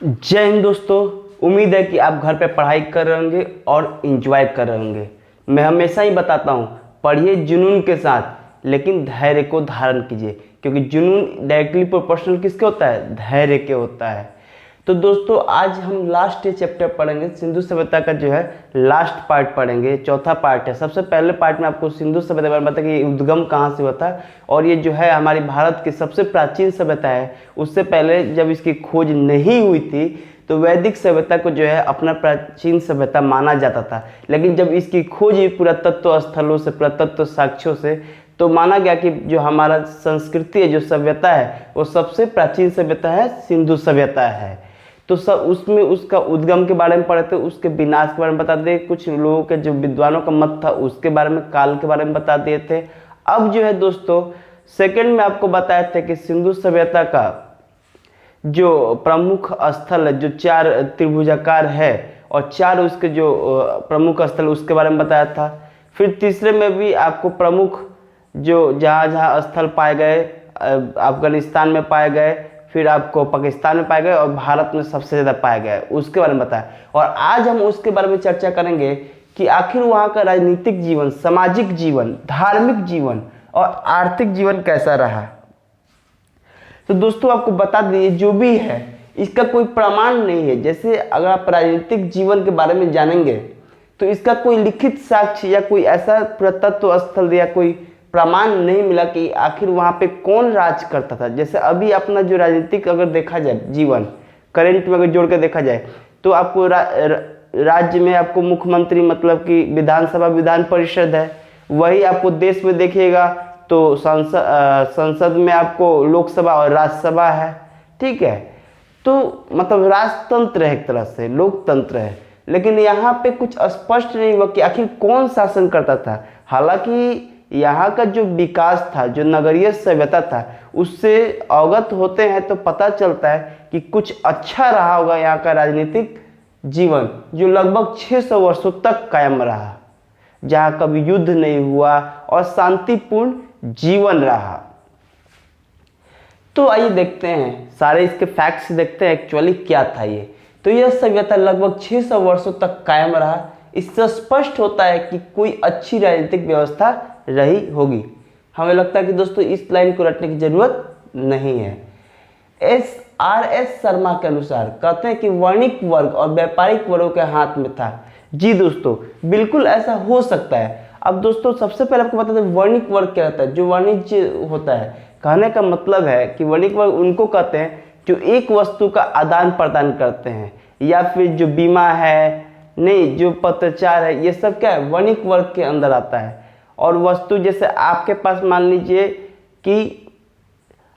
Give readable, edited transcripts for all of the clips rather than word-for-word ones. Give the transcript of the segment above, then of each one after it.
जय हिंद दोस्तों। उम्मीद है कि आप घर पे पढ़ाई कर रहे होंगे और इंजॉय कर रहे होंगे। मैं हमेशा ही बताता हूँ, पढ़िए जुनून के साथ, लेकिन धैर्य को धारण कीजिए, क्योंकि जुनून डायरेक्टली प्रोपोर्शनल किसके होता है? धैर्य के होता है। तो दोस्तों आज हम लास्ट ये चैप्टर पढ़ेंगे, सिंधु सभ्यता का जो है लास्ट पार्ट पढ़ेंगे, चौथा पार्ट है। सबसे पहले पार्ट में आपको सिंधु सभ्यता के बारे में बताया कि उद्गम कहाँ से हुआ था, और ये जो है हमारी भारत की सबसे प्राचीन सभ्यता है। उससे पहले जब इसकी खोज नहीं हुई थी तो वैदिक सभ्यता को जो है अपना प्राचीन सभ्यता माना जाता था, लेकिन जब इसकी खोज हुई पुरातत्व स्थलों से, पुरातत्व साक्ष्यों से, तो माना गया कि जो हमारा संस्कृति है, जो सभ्यता है, वो सबसे प्राचीन सभ्यता है, सिंधु सभ्यता है। तो सब उसमें उसका उद्गम के बारे में पढ़े थे, उसके विनाश के बारे में बता दिए, कुछ लोगों के जो विद्वानों का मत था उसके बारे में, काल के बारे में बता दिए थे। अब जो है दोस्तों सेकंड में आपको बताया था कि सिंधु सभ्यता का जो प्रमुख स्थल है, जो चार त्रिभुजाकार है और चार उसके जो प्रमुख स्थल, उसके बारे में बताया था। फिर तीसरे में भी आपको प्रमुख जो जहाँ जहाँ स्थल पाए गए, अफगानिस्तान में पाए गए, फिर आपको पाकिस्तान में पाए गए और भारत में सबसे ज़्यादा पाए गए, उसके बारे में बताया। और आज हम उसके बारे में चर्चा करेंगे कि आखिर वहाँ का राजनीतिक जीवन, सामाजिक जीवन, धार्मिक जीवन और आर्थिक जीवन कैसा रहा। तो दोस्तों आपको बता दिए, जो भी है इसका कोई प्रमाण नहीं है। जैसे अगर आप राजनीतिक जीवन के बारे में जानेंगे तो इसका कोई लिखित साक्ष्य या कोई ऐसा पुरातत्व स्थल या कोई प्रमाण नहीं मिला कि आखिर वहाँ पे कौन राज करता था। जैसे अभी अपना जो राजनीतिक अगर देखा जाए जीवन, करेंट में अगर जोड़ कर देखा जाए, तो आपको राज्य में आपको मुख्यमंत्री, मतलब कि विधानसभा, विधान परिषद है। वही आपको देश में देखिएगा तो संसद में आपको लोकसभा और राज्यसभा है, ठीक है। तो मतलब राजतंत्र है, एक तरह से लोकतंत्र है। लेकिन यहाँ पे कुछ स्पष्ट नहीं हुआ कि आखिर कौन शासन करता था। हालांकि यहाँ का जो विकास था, जो नगरीय सभ्यता था, उससे अवगत होते हैं तो पता चलता है कि कुछ अच्छा रहा होगा यहाँ का राजनीतिक जीवन, जो लगभग 600 वर्षों तक कायम रहा, जहाँ कभी युद्ध नहीं हुआ और शांतिपूर्ण जीवन रहा। तो आइए देखते हैं, सारे इसके फैक्ट्स देखते हैं एक्चुअली क्या था ये। तो यह सभ्यता लगभग 600 वर्षों तक कायम रहा। इससे स्पष्ट होता है कि कोई अच्छी राजनीतिक व्यवस्था रही होगी। हमें लगता है कि दोस्तों इस लाइन को रटने की जरूरत नहीं है। SRS शर्मा के अनुसार कहते हैं कि वाणिज्यिक वर्ग और व्यापारिक वर्गों के हाथ में था। जी दोस्तों, बिल्कुल ऐसा हो सकता है। अब दोस्तों सबसे पहले आपको बता दें वाणिज्यिक वर्ग क्या होता है। जो वाणिज्य होता है, कहने का मतलब है कि वाणिज्यिक वर्ग उनको कहते हैं जो एक वस्तु का आदान प्रदान करते हैं, या फिर जो बीमा है, नहीं जो पत्रचार है, ये सब क्या है, वाणिज्यिक वर्ग के अंदर आता है। और वस्तु जैसे आपके पास मान लीजिए कि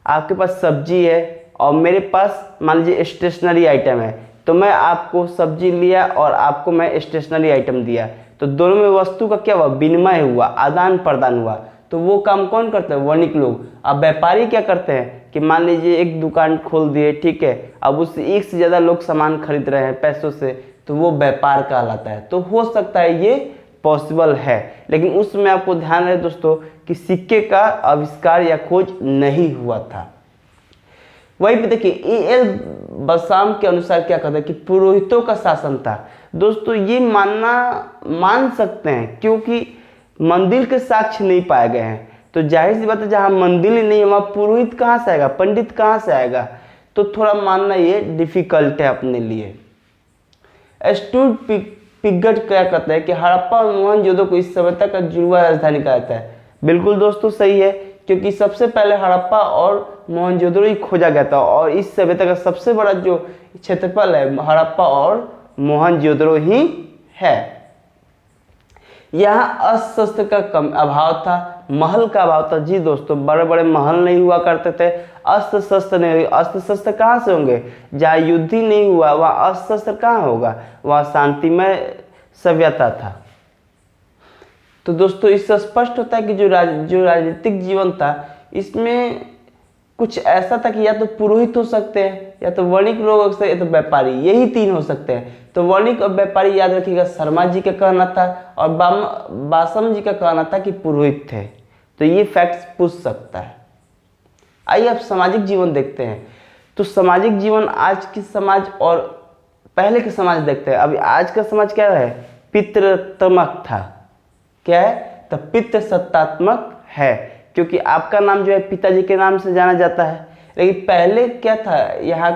आपके पास सब्जी है और मेरे पास मान लीजिए स्टेशनरी आइटम है, तो मैं आपको सब्जी लिया और आपको मैं स्टेशनरी आइटम दिया, तो दोनों में वस्तु का क्या हुआ, विनिमय हुआ, आदान प्रदान हुआ। तो वो काम कौन करते हैं? वाणिज्यिक लोग। अब व्यापारी क्या करते हैं कि मान लीजिए एक दुकान खोल दिए, ठीक है, अब उससे एक से ज़्यादा लोग सामान खरीद रहे हैं पैसों से, तो वो व्यापार कहलाता है। तो हो सकता है ये पॉसिबल है, लेकिन उसमें आपको ध्यान रहे दोस्तों कि सिक्के का आविष्कार या खोज नहीं हुआ था। वहीं पे देखिए A.L. बसाम के अनुसार क्या कहता है कि पुरोहितों का शासन था। दोस्तों ये मान सकते हैं, क्योंकि मंदिर के साक्ष्य नहीं पाए गए हैं। तो जाहिर सी बात है, जहाँ मंदिर ही नहीं है वहाँ पुरोहित कहाँ से आएगा, पंडित कहाँ से आएगा। तो थोड़ा मानना ये डिफिकल्ट है अपने लिए। स्टूड पिगट क्या कहता है कि हड़प्पा और मोहनजोदड़ो को इस सभ्यता का जुड़वा राजधानी कहा जाता है। बिल्कुल दोस्तों सही है, क्योंकि सबसे पहले हड़प्पा और मोहनजोदड़ो ही खोजा गया था, और इस सभ्यता का सबसे बड़ा जो क्षेत्रफल है हड़प्पा और मोहनजोदड़ो ही है। यहाँ अस्त्र का कम अभाव था, महल का अभाव था। जी दोस्तों, बड़े बड़े महल नहीं हुआ करते थे, अस्त्र शस्त्र नहीं हुए। अस्त्र शस्त्र कहाँ से होंगे? जहाँ युद्ध ही नहीं हुआ वहाँ अस्त्र शस्त्र कहाँ होगा? वहाँ शांतिमय सभ्यता था। तो दोस्तों इससे स्पष्ट होता है कि जो राजनीतिक जीवन था, इसमें कुछ ऐसा था कि या तो पुरोहित हो सकते हैं, या तो वाणिज्यिक लोग हो सकते हैं, या तो व्यापारी, यही तीन हो सकते हैं। तो वाणिज्यिक और व्यापारी याद रखिएगा शर्मा जी का कहना था, और बासम जी का कहना था कि पुरोहित थे। तो ये फैक्ट्स पूछ सकता है। आइए अब सामाजिक जीवन देखते हैं। तो सामाजिक जीवन आज की समाज और पहले के समाज देखते हैं। अभी आज का समाज क्या है, पितृत्मक था। क्या है, तो पितृ सत्तात्मक है, क्योंकि आपका नाम जो है पिताजी के नाम से जाना जाता है। लेकिन पहले क्या था, यहाँ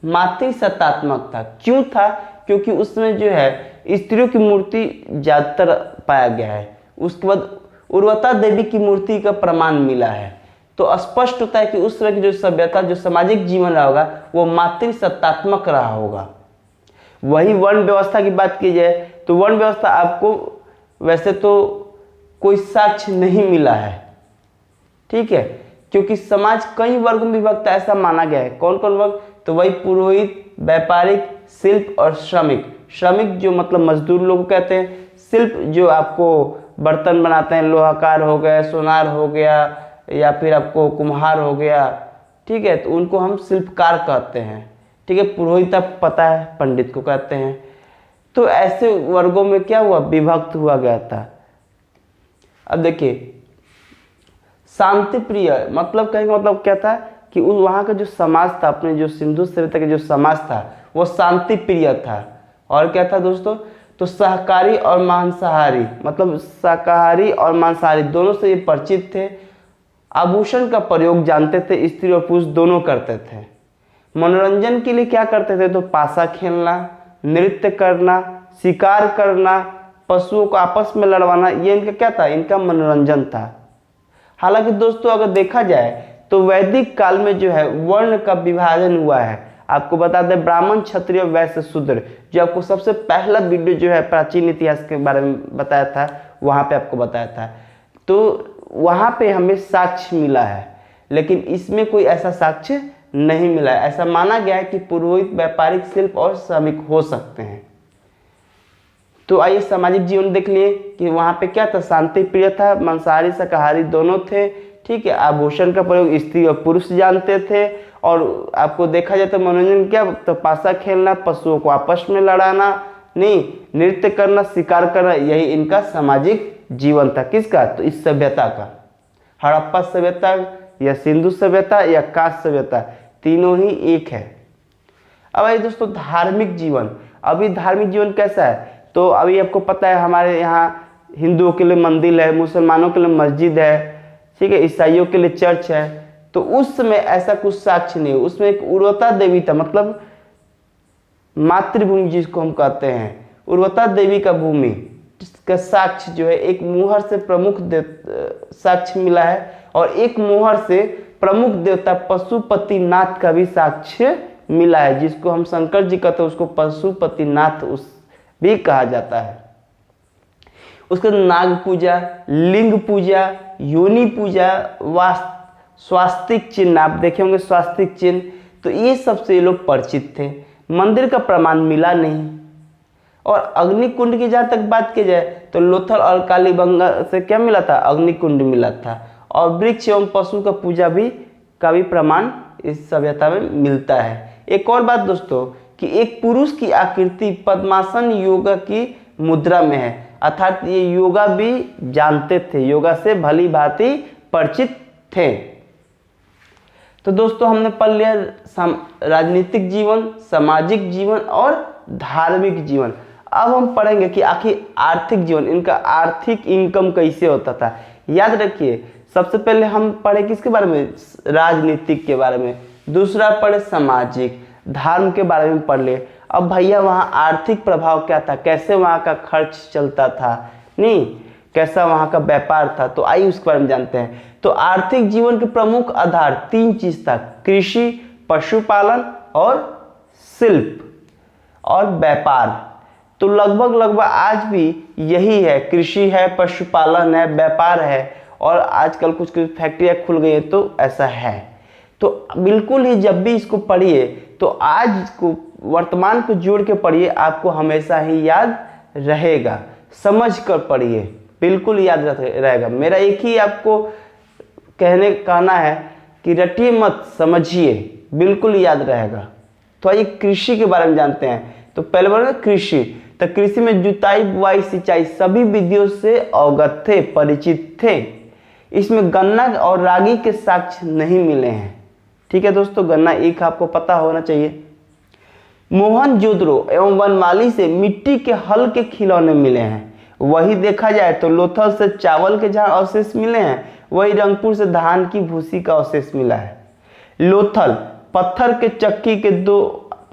मातृ सत्तात्मक था। क्यों था, क्योंकि उसमें जो है स्त्रियों की मूर्ति ज्यादातर पाया गया है। उसके बाद उर्वरा देवी की मूर्ति का प्रमाण मिला है। तो स्पष्ट होता है कि उस तरह की जो सभ्यता, जो सामाजिक जीवन रहा होगा, वो मातृ सत्तात्मक रहा होगा। वही वर्ण व्यवस्था की बात की जाए तो वर्ण व्यवस्था आपको वैसे तो कोई साक्ष्य नहीं मिला है, ठीक है, क्योंकि समाज कई वर्गों में विभक्त ऐसा माना गया है। कौन कौन वर्ग, तो वही पुरोहित, व्यापारिक, शिल्प और श्रमिक। श्रमिक जो मतलब मजदूर लोग कहते हैं, शिल्प जो आपको बर्तन बनाते हैं, लोहाकार हो गया, सोनार हो गया, या फिर आपको कुम्हार हो गया, ठीक है, तो उनको हम शिल्पकार कहते हैं, ठीक है। पुरोहित आप पता है, पंडित को कहते हैं। तो ऐसे वर्गों में क्या हुआ, विभक्त हुआ गया था। अब देखिए शांति प्रिय मतलब कहने का मतलब क्या था कि उस वहाँ का जो समाज था, अपने जो सिंधु सभ्यता का जो समाज था, वो शांति प्रिय था। और क्या था दोस्तों, तो शाकाहारी और मांसाहारी, मतलब शाकाहारी और मांसाहारी दोनों से ये परिचित थे। आभूषण का प्रयोग जानते थे, स्त्री और पुरुष दोनों करते थे। मनोरंजन के लिए क्या करते थे, तो पासा खेलना, नृत्य करना, शिकार करना, पशुओं को आपस में लड़वाना, ये इनका क्या था, इनका मनोरंजन था। हालांकि दोस्तों अगर देखा जाए तो वैदिक काल में जो है वर्ण का विभाजन हुआ है। आपको बता दें, ब्राह्मण, क्षत्रिय, वैश्य, शूद्र, जो आपको सबसे पहला वीडियो जो है प्राचीन इतिहास के बारे में बताया था, वहां पे आपको बताया था। तो वहां पे हमें साक्ष्य मिला है, लेकिन इसमें कोई ऐसा साक्ष्य नहीं मिला है। ऐसा माना गया है कि पुरोहित, व्यापारिक, शिल्प और श्रमिक हो सकते हैं। तो आइए सामाजिक जीवन देख लिए कि वहां पे क्या था, शांति प्रिय था, मांसाहारी शाकाहारी दोनों थे, ठीक है। आभूषण का प्रयोग स्त्री और पुरुष जानते थे। और आपको देखा जाए तो मनोरंजन क्या, तो पासा खेलना, पशुओं को आपस में लड़ाना, नहीं, नृत्य करना, शिकार करना, यही इनका सामाजिक जीवन था। किसका, तो इस सभ्यता का। हड़प्पा सभ्यता या सिंधु सभ्यता या कांस्य सभ्यता, तीनों ही एक है। अब आइए दोस्तों धार्मिक जीवन। अभी धार्मिक जीवन कैसा है, तो अभी आपको पता है हमारे यहाँ हिंदुओं के लिए मंदिर है, मुसलमानों के लिए मस्जिद है, ठीक है, ईसाइयों के लिए चर्च है। तो उस समय ऐसा कुछ साक्ष्य नहीं, उसमें एक उर्वरा देवी था, मतलब मातृभूमि जिसको हम कहते हैं, उर्वरा देवी का भूमि, जिसका साक्ष्य जो है एक मुहर से प्रमुख साक्ष्य मिला है, और एक मुहर से प्रमुख देवता पशुपतिनाथ का भी साक्ष्य मिला है, जिसको हम शंकर जी कहते हैं, उसको पशुपतिनाथ उस भी कहा जाता है। उसके नाग पूजा, लिंग पूजा, योनि पूजा, स्वास्तिक चिन्ह, आप देखे होंगे स्वास्तिक चिन्ह, तो ये सबसे ये लोग परिचित थे। मंदिर का प्रमाण मिला नहीं। और अग्निकुंड की जहाँ तक बात की जाए तो लोथल और कालीबंगा से क्या मिला था, अग्निकुंड मिला था। और वृक्ष एवं पशु का पूजा भी का भी प्रमाण इस सभ्यता में मिलता है। एक और बात दोस्तों कि एक पुरुष की आकृति पद्मासन योगा की मुद्रा में है, अर्थात ये योगा भी जानते थे, योगा से भली भांति परिचित थे। तो दोस्तों हमने पढ़ लिया राजनीतिक जीवन, सामाजिक जीवन और धार्मिक जीवन। अब हम पढ़ेंगे कि आखिर आर्थिक जीवन, इनका आर्थिक इनकम कैसे होता था। याद रखिए सबसे पहले हम पढ़े किसके बारे में, राजनीतिक के बारे में, दूसरा पढ़े सामाजिक, धर्म के बारे में पढ़ ले। अब भैया वहाँ आर्थिक प्रभाव क्या था, कैसे वहाँ का खर्च चलता था, नहीं कैसा वहाँ का व्यापार था, तो आइए उसके बारे में जानते हैं। तो आर्थिक जीवन के प्रमुख आधार तीन चीज था, कृषि, पशुपालन और शिल्प और व्यापार। तो लगभग आज भी यही है, कृषि है, पशुपालन है, व्यापार है, और आजकल कुछ फैक्ट्रियाँ खुल गई हैं, तो ऐसा है। तो बिल्कुल ही जब भी इसको पढ़िए तो आज को वर्तमान को जोड़ के पढ़िए, आपको हमेशा ही याद रहेगा। समझ कर पढ़िए, बिल्कुल याद रहेगा। मेरा एक ही आपको कहना है कि रटिए मत, समझिए, बिल्कुल याद रहेगा। तो आइए कृषि के बारे में जानते हैं। तो पहले बार कृषि, तो कृषि में जुताई, बुआई, सिंचाई सभी विधियों से अवगत थे, परिचित थे। इसमें गन्ना और रागी के साक्ष्य नहीं मिले हैं, ठीक है दोस्तों, गन्ना ईख आपको पता होना चाहिए। मोहनजोदड़ो एवं वनमाली से मिट्टी के हल के खिलौने मिले हैं। वही देखा जाए तो लोथल से चावल के जहाँ अवशेष मिले हैं, वही रंगपुर से धान की भूसी का अवशेष मिला है। लोथल पत्थर के चक्की के 2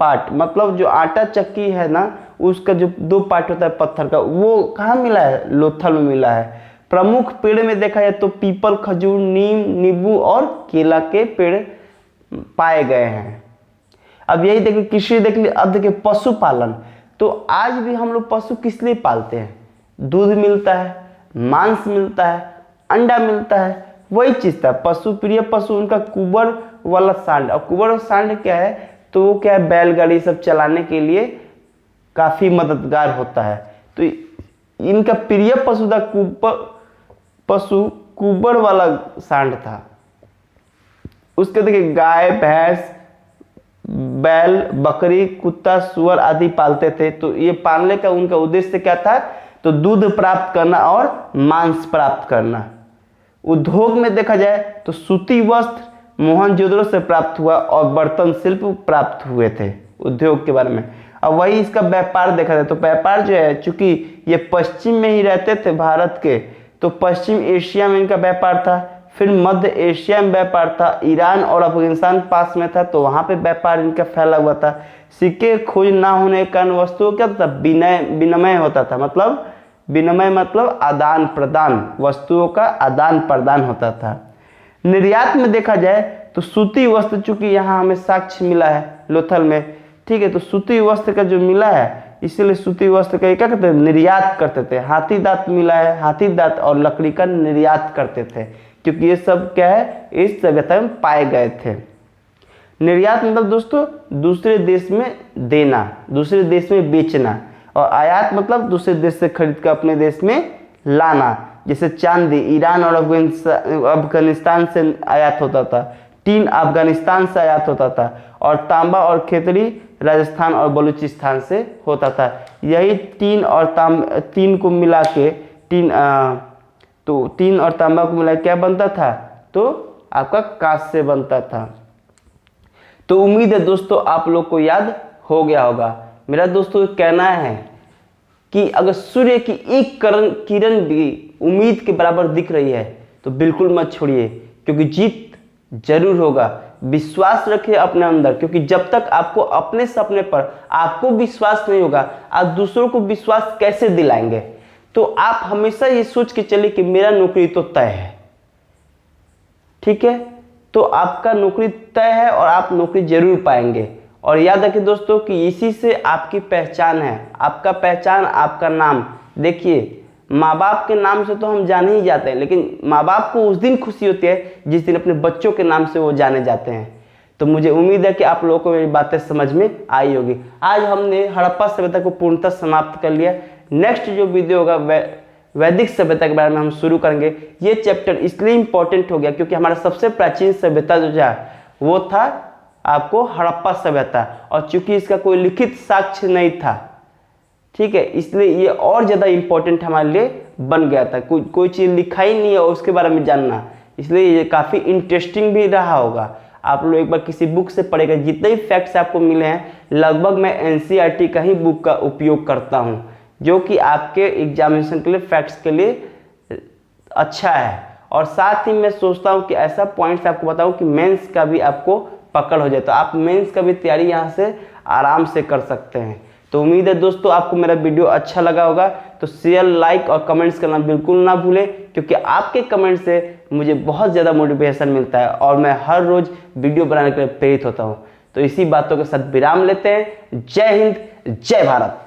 पार्ट, मतलब जो आटा चक्की है ना, उसका जो 2 पार्ट होता है पत्थर का, वो कहाँ मिला है? लोथल में मिला है। प्रमुख पेड़ में देखा जाए तो पीपल, खजूर, नीम, नींबू और केला के पेड़ पाए गए हैं। अब यही देखिए, कृषि देख ली, अर्ध के पशुपालन। तो आज भी हम लोग पशु किस लिए पालते हैं? दूध मिलता है, मांस मिलता है, अंडा मिलता है, वही चीज था। पशु प्रिय पशु उनका कुबर वाला सांड। और कुबर और सांड क्या है? तो वो क्या है, बैलगाड़ी सब चलाने के लिए काफी मददगार होता है। तो इनका प्रिय पशु था पशु कुबर वाला सांड था। उसके देखिए गाय, भैंस, बैल, बकरी, कुत्ता, सुअर आदि पालते थे। तो ये पालने का उनका उद्देश्य क्या था? तो दूध प्राप्त करना और मांस प्राप्त करना। उद्योग में देखा जाए तो सूती वस्त्र मोहनजोदड़ो से प्राप्त हुआ और बर्तन शिल्प प्राप्त हुए थे उद्योग के बारे में। अब वही इसका व्यापार देखा जाए तो व्यापार जो है, चूंकि ये पश्चिम में ही रहते थे भारत के, तो पश्चिम एशिया में इनका व्यापार था। फिर मध्य एशिया में व्यापार था, ईरान और अफगानिस्तान पास में था, तो वहां पे व्यापार इनका फैला हुआ था। सिक्के खोज ना होने के कारण वस्तुओं क्या था? विनिमय होता था। मतलब विनिमय मतलब आदान प्रदान, वस्तुओं का आदान प्रदान होता था। निर्यात में देखा जाए तो सूती वस्त्र, चूंकि यहाँ हमें साक्ष्य मिला है लोथल में, ठीक है, तो सूती वस्त्र का जो मिला है, इसलिए सूती वस्त्र का क्या करते थे? निर्यात करते थे। हाथी दांत मिला है, हाथी दांत और लकड़ी का निर्यात करते थे, क्योंकि ये सब क्या है, इस सभ्यता में पाए गए थे। निर्यात मतलब दोस्तों दूसरे देश में देना, दूसरे देश में बेचना। और आयात मतलब दूसरे देश से खरीद कर अपने देश में लाना। जैसे चांदी ईरान और अफगानिस्तान से आयात होता था, टीन अफगानिस्तान से आयात होता था, और तांबा और खेतड़ी राजस्थान और बलूचिस्तान से होता था। यही तीन को मिला के टीन और तांबा को मिला क्या बनता था? तो आपका कांस्य बनता था। तो उम्मीद है दोस्तों आप लोग को याद हो गया होगा। मेरा दोस्तों कहना है कि अगर सूर्य की एक किरण भी उम्मीद के बराबर दिख रही है तो बिल्कुल मत छोड़िए, क्योंकि जीत जरूर होगा। विश्वास रखिए अपने अंदर, क्योंकि जब तक आपको अपने सपने पर आपको विश्वास नहीं होगा, आप दूसरों को विश्वास कैसे दिलाएंगे? तो आप हमेशा ये सोच के चलिए कि मेरा नौकरी तो तय है, ठीक है, तो आपका नौकरी तय है और आप नौकरी जरूर पाएंगे। और याद रखिए दोस्तों कि इसी से आपकी पहचान है, आपका पहचान, आपका नाम। देखिए माँ बाप के नाम से तो हम जाने ही जाते हैं, लेकिन माँ बाप को उस दिन खुशी होती है जिस दिन अपने बच्चों के नाम से वो जाने जाते हैं। तो मुझे उम्मीद है कि आप लोगों को मेरी बातें समझ में आई होगी। आज हमने हड़प्पा सभ्यता को पूर्णतः समाप्त कर लिया। नेक्स्ट जो वीडियो होगा वैदिक सभ्यता के बारे में हम शुरू करेंगे। ये चैप्टर इसलिए इंपॉर्टेंट हो गया क्योंकि हमारा सबसे प्राचीन सभ्यता जो था वो था आपको हड़प्पा सभ्यता, और चूंकि इसका कोई लिखित साक्ष्य नहीं था, ठीक है, इसलिए ये और ज़्यादा इंपॉर्टेंट हमारे लिए बन गया था। कोई चीज़ लिखा ही नहीं है और उसके बारे में जानना, इसलिए ये काफ़ी इंटरेस्टिंग भी रहा होगा। आप लोग एक बार किसी बुक से पढ़ेगा, जितने भी फैक्ट्स आपको मिले हैं लगभग मैं एनसीईआरटी का ही बुक का उपयोग करता हूँ, जो कि आपके एग्जामिनेशन के लिए फैक्ट्स के लिए अच्छा है। और साथ ही मैं सोचता हूँ कि ऐसा पॉइंट्स आपको बताऊँ कि मेंस का भी आपको पकड़ हो जाए, तो आप मेंस का भी तैयारी यहाँ से आराम से कर सकते हैं। तो उम्मीद है दोस्तों आपको मेरा वीडियो अच्छा लगा होगा, तो शेयर, लाइक और कमेंट्स करना बिल्कुल ना भूलें, क्योंकि आपके कमेंट से मुझे बहुत ज़्यादा मोटिवेशन मिलता है और मैं हर रोज़ वीडियो बनाने के लिए प्रेरित होता हूँ। तो इसी बातों के साथ विराम लेते हैं। जय हिंद, जय भारत।